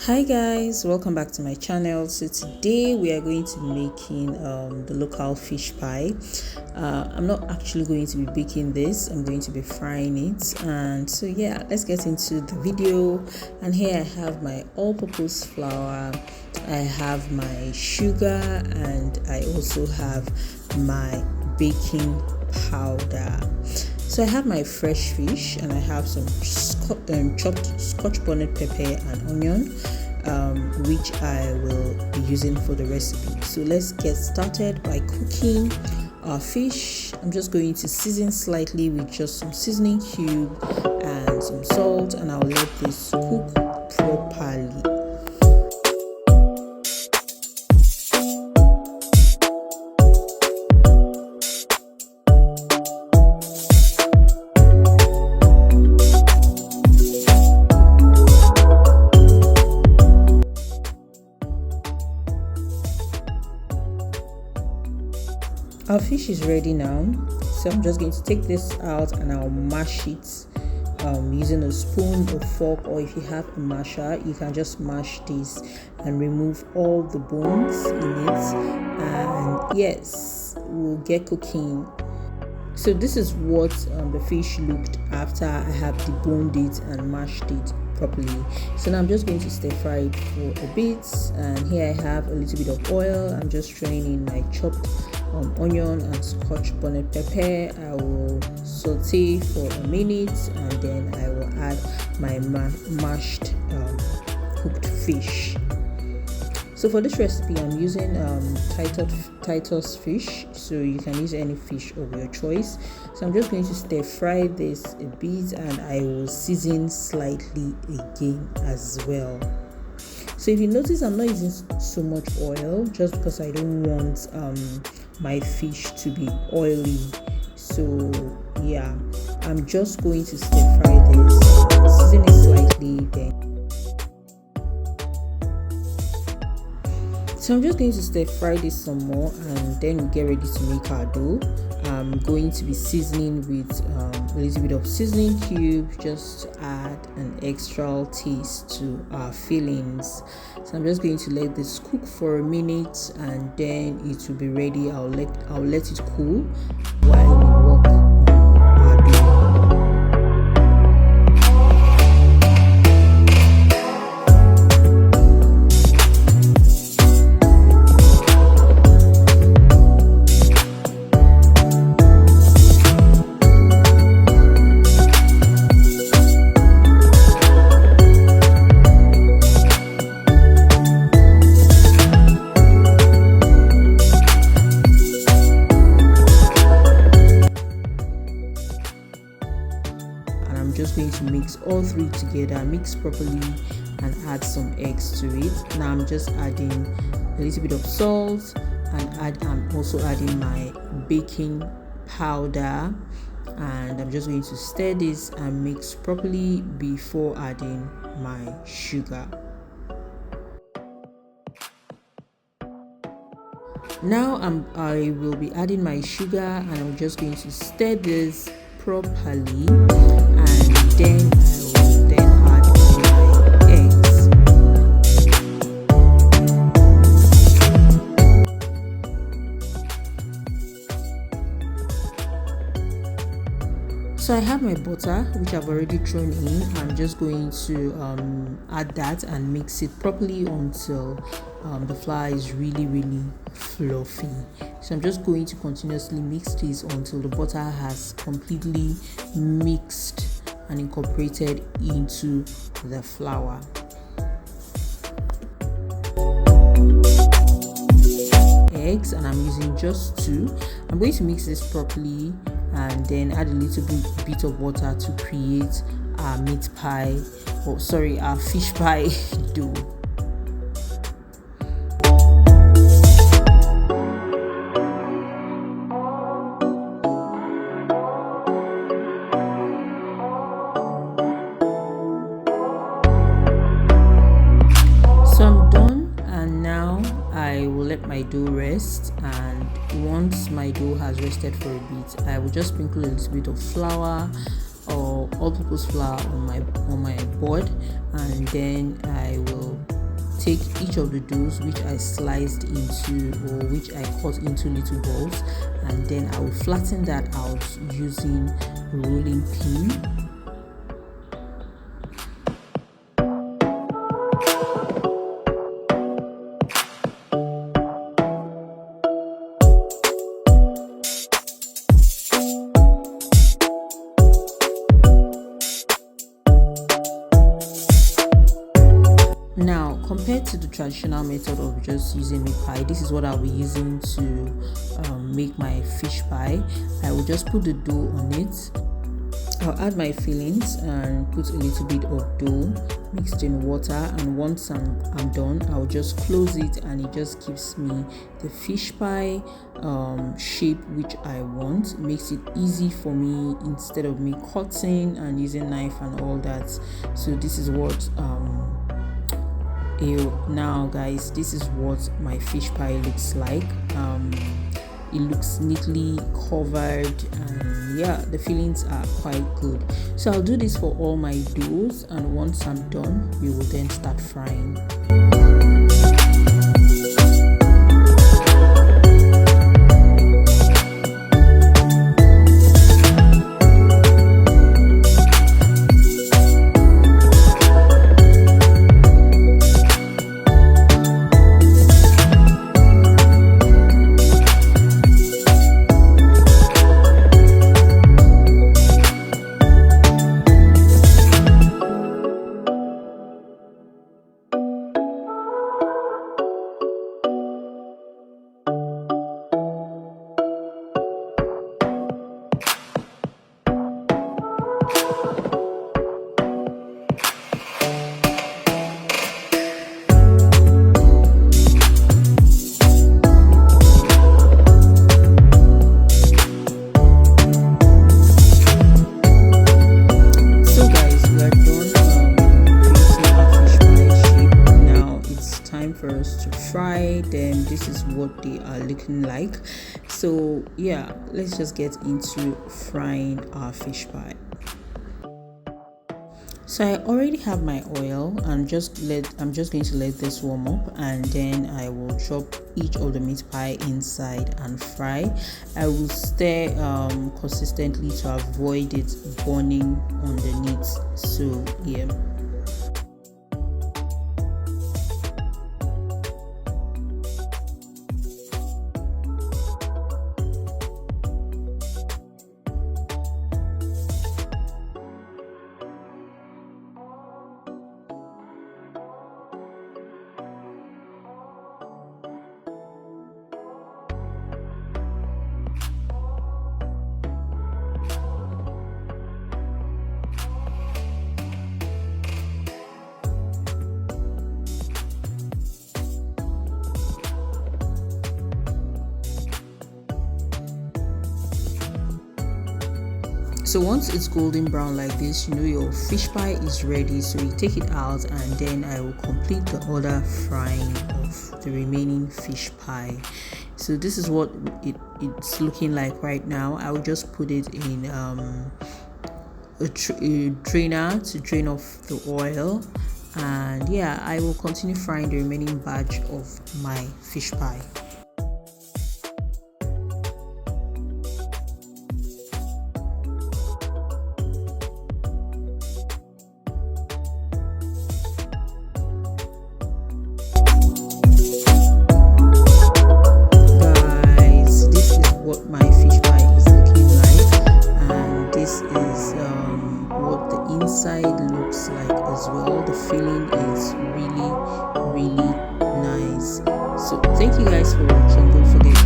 Hi guys, welcome back to my channel. So today we are going to be making the local fish pie. I'm not actually going to be baking this, I'm going to be frying it. And so yeah, let's get into the video. And here I have my all-purpose flour, I have my sugar, and I also have my baking powder. So I have my fresh fish, and I have some chopped Scotch bonnet pepper and onion, which I will be using for the recipe. So let's get started by cooking our fish. I'm just going to season slightly with just some seasoning cube and some salt, and I'll let this cook properly. Our fish is ready now, so I'm just going to take this out and I'll mash it using a spoon or fork, or if you have a masher, you can just mash this and remove all the bones in it, and yes, we'll get cooking. So this is what the fish looked after I have deboned it and mashed it properly. So now I'm just going to stir fry it for a bit, and here I have a little bit of oil. I'm just throwing in my chopped onion and Scotch bonnet pepper. I will saute for a minute, and then I will add my mashed cooked fish. So for this recipe, I'm using Titus fish, so you can use any fish of your choice. So I'm just going to stir fry this a bit, and I will season slightly again as well. So if you notice, I'm not using so much oil, just because I don't want my fish to be oily. So yeah, I'm just going to stir fry this, season it slightly, then. So I'm just going to stir fry this some more, and then we get ready to make our dough. I'm going to be seasoning with a little bit of seasoning cube, just to add an extra taste to our fillings. So I'm just going to let this cook for a minute, and then it will be ready. I'll let it cool while we work our dough. I'm just going to mix all three together, mix properly, and add some eggs to it. Now I'm just adding a little bit of salt, and I'm also adding my baking powder, and I'm just going to stir this and mix properly before adding my sugar. Now I will be adding my sugar, and I'm just going to stir this properly, and then I will then add my eggs. So I have my butter, which I've already thrown in. I'm just going to add that and mix it properly until the flour is really fluffy. So I'm just going to continuously mix this until the butter has completely mixed and incorporated into the flour. Eggs, and I'm using just 2. I'm going to mix this properly and then add a little bit of water to create our our fish pie dough. So I'm done, and now I will let my dough rest, and once my dough has rested for a bit, I will just sprinkle a little bit of flour or all-purpose flour on my board, and then I will take each of the doughs which I sliced into, or which I cut into little balls, and then I will flatten that out using a rolling pin. Now, compared to the traditional method of just using meat pie, this is what I'll be using to make my fish pie. I will just put the dough on it. I'll add my fillings and put a little bit of dough mixed in water, and once I'm done, I'll just close it, and it just gives me the fish pie shape which I want. It makes it easy for me instead of me cutting and using knife and all that. So this is what now guys, this is what my fish pie looks like. It looks neatly covered, and yeah, the fillings are quite good. So I'll do this for all my doughs, and once I'm done, we will then start frying. For us to fry them. This is what they are looking like. So yeah, let's just get into frying our fish pie. So I already have my oil. I'm just going to let this warm up, and then I will drop each of the meat pie inside and fry. I will stir consistently to avoid it burning underneath. So yeah. So once it's golden brown like this, you know your fish pie is ready. So you take it out, and then I will complete the other frying of the remaining fish pie. So this is what it's looking like right now. I will just put it in a drainer to drain off the oil, and yeah, I will continue frying the remaining batch of my fish pie. Inside looks like as well. The filling is really nice. So thank you guys for watching. Don't forget